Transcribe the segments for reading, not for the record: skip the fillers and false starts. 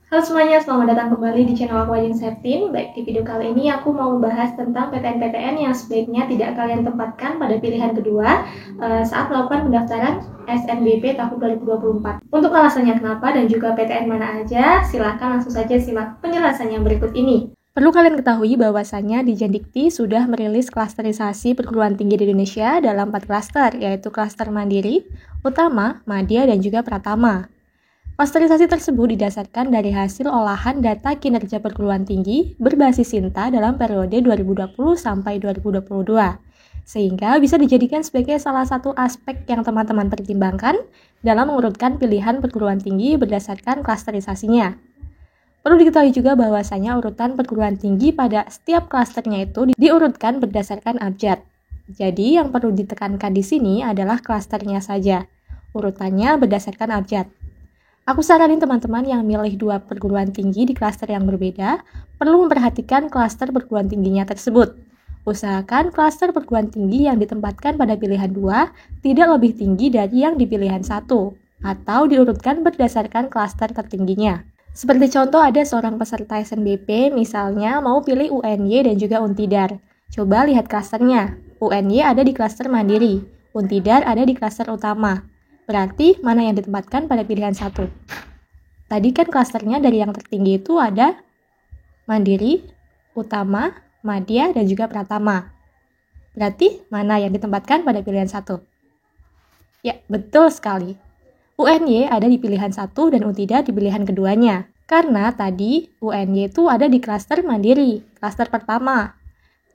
Halo semuanya, selamat datang kembali di channel aku Ajeng Septin. Baik, di video kali ini aku mau membahas tentang PTN-PTN yang sebaiknya tidak kalian tempatkan pada pilihan kedua saat melakukan pendaftaran SNBP tahun 2024. Untuk alasannya kenapa dan juga PTN mana aja, silahkan langsung saja simak penjelasan yang berikut ini. Perlu kalian ketahui bahwasannya Dijendikti sudah merilis klasterisasi perguruan tinggi di Indonesia dalam 4 klaster, yaitu klaster Mandiri, Utama, Madya, dan juga Pratama. Klasterisasi tersebut didasarkan dari hasil olahan data kinerja perguruan tinggi berbasis Sinta dalam periode 2020 sampai 2022, sehingga bisa dijadikan sebagai salah satu aspek yang teman-teman pertimbangkan dalam mengurutkan pilihan perguruan tinggi berdasarkan klasterisasinya. Perlu diketahui juga bahwasanya urutan perguruan tinggi pada setiap klasternya itu diurutkan berdasarkan abjad. Jadi yang perlu ditekankan di sini adalah klasternya saja. Urutannya berdasarkan abjad. Aku saranin teman-teman yang milih 2 perguruan tinggi di klaster yang berbeda, perlu memperhatikan klaster perguruan tingginya tersebut. Usahakan klaster perguruan tinggi yang ditempatkan pada pilihan 2 tidak lebih tinggi dari yang di pilihan 1, atau diurutkan berdasarkan klaster tertingginya. Seperti contoh ada seorang peserta SNBP misalnya mau pilih UNY dan juga Untidar. Coba lihat klasternya, UNY ada di klaster Mandiri, Untidar ada di klaster Utama. Berarti mana yang ditempatkan pada pilihan 1? Tadi kan klasternya dari yang tertinggi itu ada Mandiri, Utama, Madya, dan juga Pratama. Berarti mana yang ditempatkan pada pilihan 1? Ya, betul sekali. UNY ada di pilihan 1 dan Untidar di pilihan keduanya. Karena tadi UNY itu ada di klaster Mandiri, klaster pertama.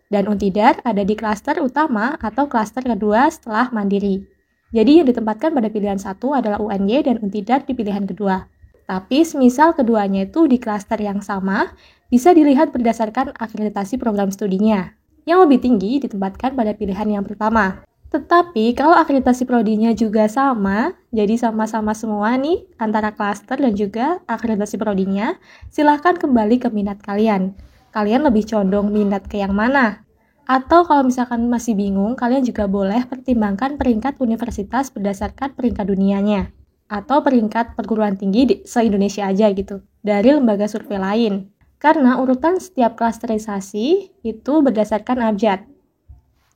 Dan Untidar ada di klaster Utama atau klaster kedua setelah Mandiri. Jadi yang ditempatkan pada pilihan 1 adalah UNY dan Untidar di pilihan kedua. Tapi semisal keduanya itu di klaster yang sama, bisa dilihat berdasarkan akreditasi program studinya. Yang lebih tinggi ditempatkan pada pilihan yang pertama. Tetapi kalau akreditasi prodinya juga sama, jadi sama-sama semua nih antara klaster dan juga akreditasi prodinya, silahkan kembali ke minat kalian. Kalian lebih condong minat ke yang mana? Atau kalau misalkan masih bingung, kalian juga boleh pertimbangkan peringkat universitas berdasarkan peringkat dunianya. Atau peringkat perguruan tinggi di se-Indonesia aja gitu, dari lembaga survei lain. Karena urutan setiap klasterisasi itu berdasarkan abjad.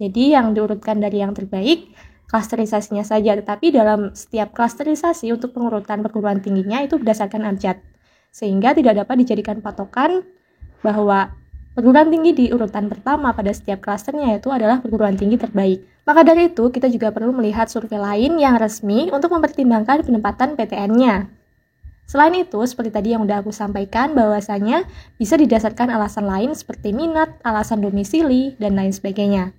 Jadi yang diurutkan dari yang terbaik, klasterisasinya saja. Tetapi dalam setiap klasterisasi untuk pengurutan perguruan tingginya itu berdasarkan abjad. Sehingga tidak dapat dijadikan patokan bahwa perguruan tinggi di urutan pertama pada setiap klasternya itu adalah perguruan tinggi terbaik. Maka dari itu, kita juga perlu melihat survei lain yang resmi untuk mempertimbangkan penempatan PTN-nya. Selain itu, seperti tadi yang udah aku sampaikan, bahwasanya bisa didasarkan alasan lain seperti minat, alasan domisili, dan lain sebagainya.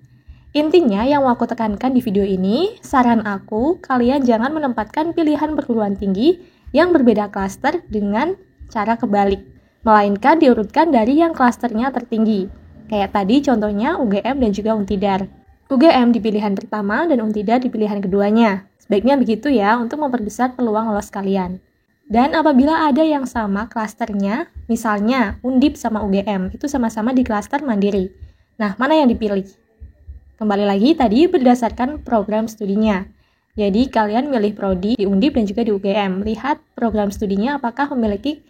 Intinya, yang mau aku tekankan di video ini, saran aku, kalian jangan menempatkan pilihan perguruan tinggi yang berbeda klaster dengan cara kebalik, melainkan diurutkan dari yang klasternya tertinggi. Kayak tadi contohnya UGM dan juga Untidar. UGM di pilihan pertama dan Untidar di pilihan keduanya. Sebaiknya begitu ya untuk memperbesar peluang lolos kalian. Dan apabila ada yang sama klasternya, misalnya Undip sama UGM, itu sama-sama di klaster Mandiri. Nah, mana yang dipilih? Kembali lagi tadi berdasarkan program studinya. Jadi kalian milih prodi di Undip dan juga di UGM. Lihat program studinya apakah memiliki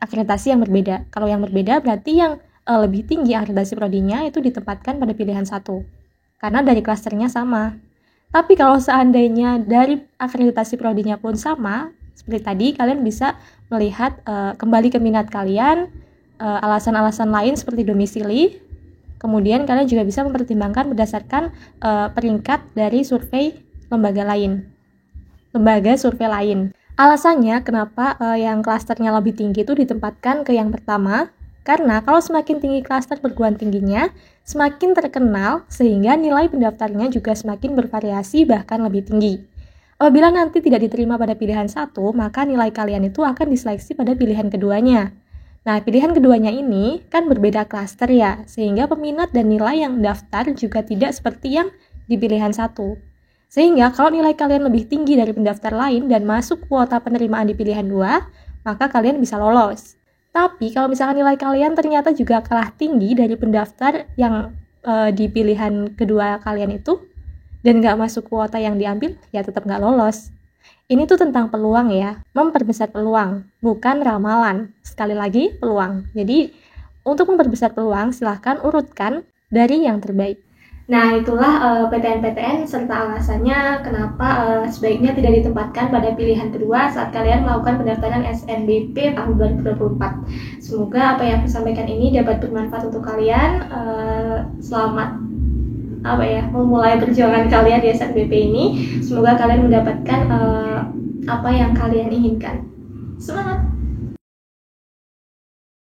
akreditasi yang berbeda. Kalau yang berbeda berarti yang lebih tinggi akreditasi prodinya itu ditempatkan pada pilihan 1. Karena dari klasternya sama. Tapi kalau seandainya dari akreditasi prodinya pun sama, seperti tadi kalian bisa melihat kembali ke minat kalian, alasan-alasan lain seperti domisili. Kemudian kalian juga bisa mempertimbangkan berdasarkan peringkat dari survei lembaga survei lain. Alasannya kenapa yang klasternya lebih tinggi itu ditempatkan ke yang pertama, karena kalau semakin tinggi klaster perguruan tingginya, semakin terkenal sehingga nilai pendaftarnya juga semakin bervariasi bahkan lebih tinggi. Apabila nanti tidak diterima pada pilihan 1, maka nilai kalian itu akan diseleksi pada pilihan keduanya. Nah, pilihan keduanya ini kan berbeda klaster ya, sehingga peminat dan nilai yang daftar juga tidak seperti yang di pilihan 1. Sehingga kalau nilai kalian lebih tinggi dari pendaftar lain dan masuk kuota penerimaan di pilihan 2, maka kalian bisa lolos. Tapi kalau misalkan nilai kalian ternyata juga kalah tinggi dari pendaftar yang di pilihan kedua kalian itu, dan nggak masuk kuota yang diambil, ya tetap nggak lolos. Ini tuh tentang peluang ya, memperbesar peluang, bukan ramalan. Sekali lagi, peluang. Jadi, untuk memperbesar peluang, silahkan urutkan dari yang terbaik. Nah, itulah PTN-PTN serta alasannya kenapa sebaiknya tidak ditempatkan pada pilihan kedua saat kalian melakukan pendaftaran SNBP tahun 2024. Semoga apa yang aku sampaikan ini dapat bermanfaat untuk kalian. Selamat memulai perjuangan kalian di SNBP ini. Semoga kalian mendapatkan apa yang kalian inginkan. Semangat!